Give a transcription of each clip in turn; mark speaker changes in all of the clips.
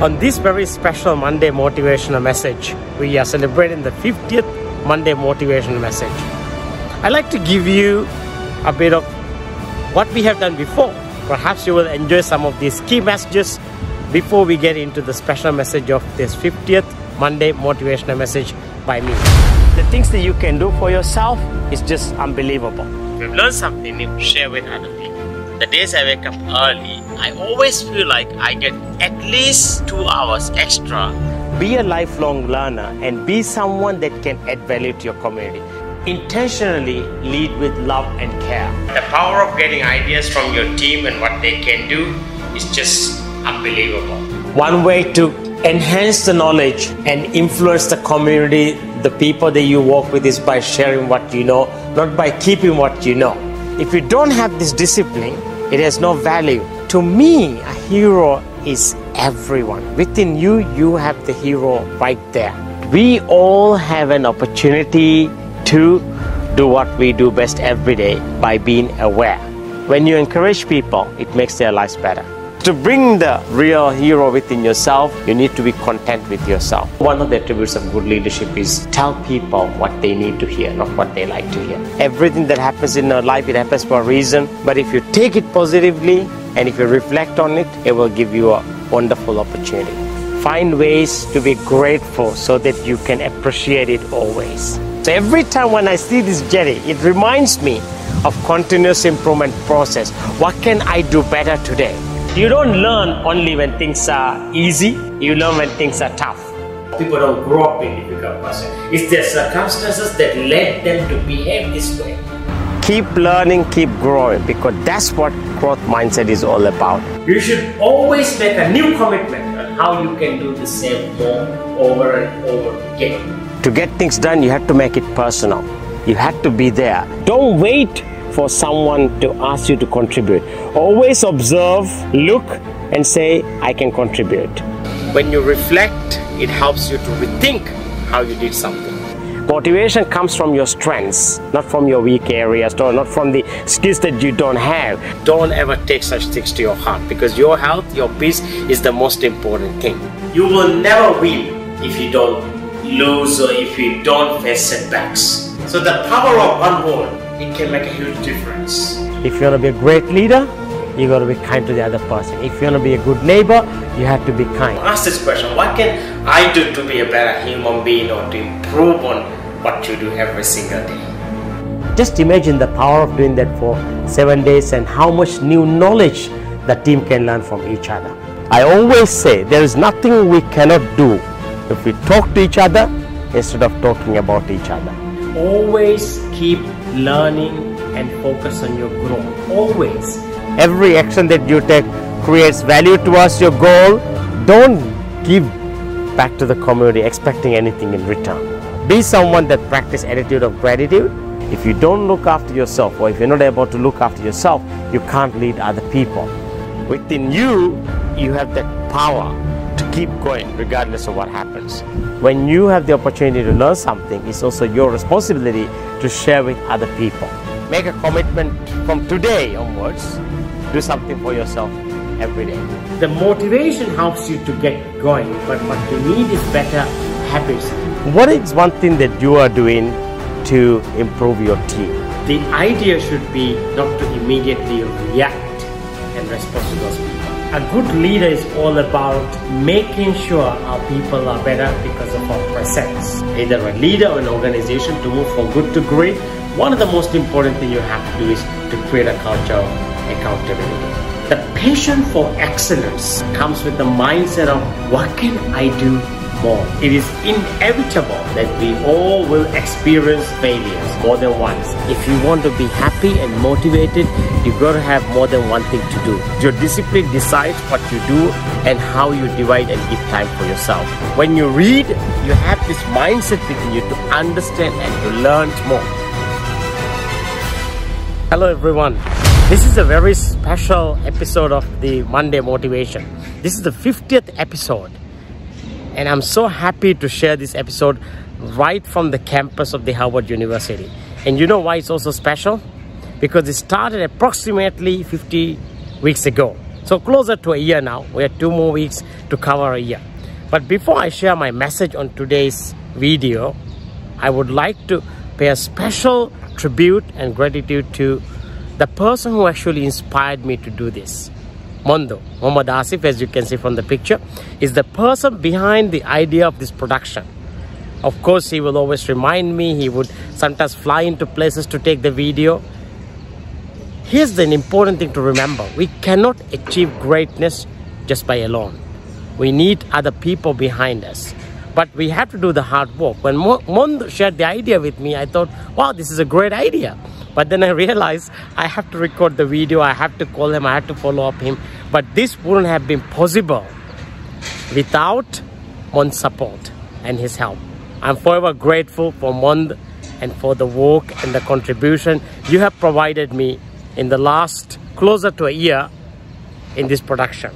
Speaker 1: On this very special Monday motivational message, we are celebrating the 50th Monday motivational message. I'd like to give you a bit of what we have done before. Perhaps you will enjoy some of these key messages before we get into the special message of this 50th Monday motivational message by me. The things that you can do for yourself is just unbelievable. If you've learned something new, share with other people. The days I wake up early, I always feel like I get at least 2 hours extra. Be a lifelong learner and be someone that can add value to your community. Intentionally lead with love and care. The power of getting ideas from your team and what they can do is just unbelievable. One way to enhance the knowledge and influence the community, the people that you work with, is by sharing what you know, not by keeping what you know. If you don't have this discipline, it has no value. To me, a hero is everyone. Within you, you have the hero right there. We all have an opportunity to do what we do best every day by being aware. When you encourage people, it makes their lives better. To bring the real hero within yourself, you need to be content with yourself. One of the attributes of good leadership is tell people what they need to hear, not what they like to hear. Everything that happens in our life, it happens for a reason. But if you take it positively and if you reflect on it, it will give you a wonderful opportunity. Find ways to be grateful so that you can appreciate it always. So every time when I see this jetty, it reminds me of continuous improvement process. What can I do better today? You don't learn only when things are easy, you learn when things are tough. People don't grow up in difficult person. It's their circumstances that led them to behave this way. Keep learning, keep growing, because that's what growth mindset is all about. You should always make a new commitment on how you can do the same more over and over again. To get things done, you have to make it personal. You have to be there. Don't wait for someone to ask you to contribute. Always observe, look, and say, I can contribute. When you reflect, it helps you to rethink how you did something. Motivation comes from your strengths, not from your weak areas, or not from the skills that you don't have. Don't ever take such things to your heart, because your health, your peace is the most important thing. You will never win if you don't lose or if you don't face setbacks. So the power of one word, it can make a huge difference. If you want to be a great leader, you got to be kind to the other person. If you want to be a good neighbor, you have to be kind. Ask this question: what can I do to be a better human being or to improve on what you do every single day? Just imagine the power of doing that for 7 days and how much new knowledge the team can learn from each other. I always say there is nothing we cannot do if we talk to each other instead of talking about each other. Always keep learning and focus on your growth. Always. Every action that you take creates value towards your goal. Don't give back to the community expecting anything in return. Be someone that practices attitude of gratitude. If you don't look after yourself, or if you're not able to look after yourself, you can't lead other people. Within you, you have that power to keep going regardless of what happens. When you have the opportunity to learn something, it's also your responsibility to share with other people. Make a commitment from today onwards. Do something for yourself every day. The motivation helps you to get going, but what you need is better habits. What is one thing that you are doing to improve your team? The idea should be not to immediately react and respond to those people. A good leader is all about making sure our people are better because of our presence. Either a leader or an organization to move from good to great, one of the most important things you have to do is to create a culture of accountability. The passion for excellence comes with the mindset of what can I do more? It is inevitable that we all will experience failures more than once. If you want to be happy and motivated, you've got to have more than one thing to do. Your discipline decides what you do and how you divide and give time for yourself. When you read, you have this mindset within you to understand and to learn more. Hello everyone. This is a very special episode of the Monday Motivation. This is the 50th episode. And I'm so happy to share this episode right from the campus of the Harvard University. And you know why it's also special? Because it started approximately 50 weeks ago. So closer to a year now. We have 2 more weeks to cover a year. But before I share my message on today's video, I would like to pay a special tribute and gratitude to the person who actually inspired me to do this. Mondhu, Muhammad Afeef, as you can see from the picture, is the person behind the idea of this production. Of course, he will always remind me. He would sometimes fly into places to take the video. Here's the important thing to remember. We cannot achieve greatness just by alone. We need other people behind us. But we have to do the hard work. When Mondhu shared the idea with me, I thought, wow, this is a great idea. But then I realized I have to record the video, I have to call him, I have to follow up him. But this wouldn't have been possible without Mondhu's support and his help. I'm forever grateful for Mondhu and for the work and the contribution you have provided me in the last closer to a year in this production.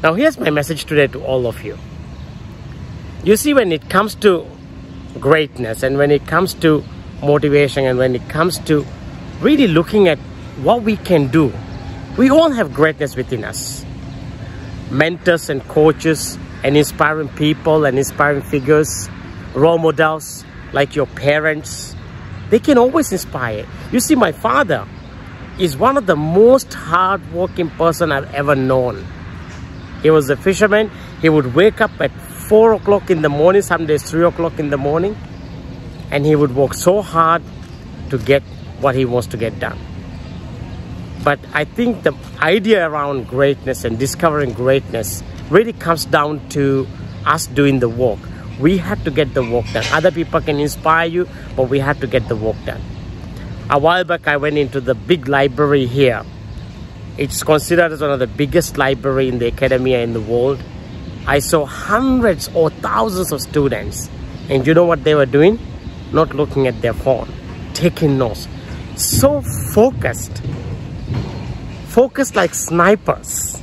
Speaker 1: Now here's my message today to all of you. You see, when it comes to greatness and when it comes to motivation and when it comes to really looking at what we can do, we all have greatness within us. Mentors and coaches and inspiring people and inspiring figures, role models like your parents, they can always inspire. You see, my father is one of the most hard-working person I've ever known. He was a fisherman. He would wake up at 4 o'clock in the morning, some days 3 o'clock in the morning, and he would work so hard to get what he wants to get done. But I think the idea around greatness and discovering greatness really comes down to us doing the work. We have to get the work done. Other people can inspire you, but we have to get the work done. A while back, I went into the big library here. It's considered as one of the biggest library in the academia in the world. I saw hundreds or thousands of students. And you know what they were doing? Not looking at their phone, taking notes. So focused. Focused like snipers.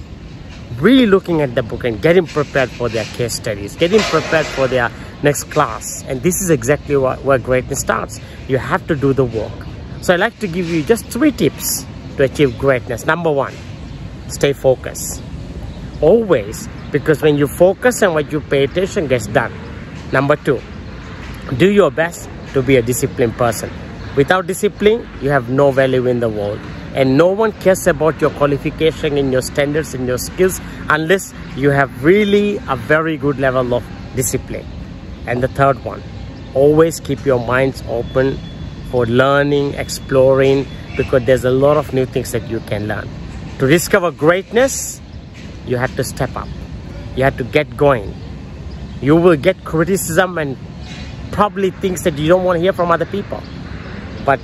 Speaker 1: Really looking at the book and getting prepared for their case studies, getting prepared for their next class. And this is exactly where greatness starts. You have to do the work. So I'd like to give you just 3 tips to achieve greatness. Number 1, stay focused. Always, because when you focus and what you pay attention gets done. Number 2, do your best to be a disciplined person. Without discipline, you have no value in the world. And no one cares about your qualification and your standards and your skills unless you have really a very good level of discipline. And the third one, always keep your minds open for learning, exploring, because there's a lot of new things that you can learn. To discover greatness, you have to step up. You have to get going. You will get criticism and probably things that you don't want to hear from other people. But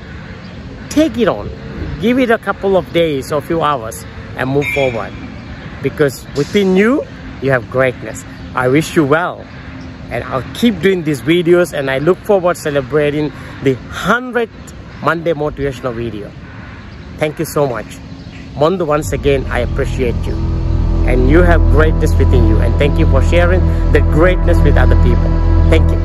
Speaker 1: take it on. Give it a couple of days or a few hours and move forward. Because within you, you have greatness. I wish you well. And I'll keep doing these videos, and I look forward to celebrating the 100th Monday motivational video. Thank you so much. Mondhu, once again, I appreciate you. And you have greatness within you. And thank you for sharing the greatness with other people. Thank you.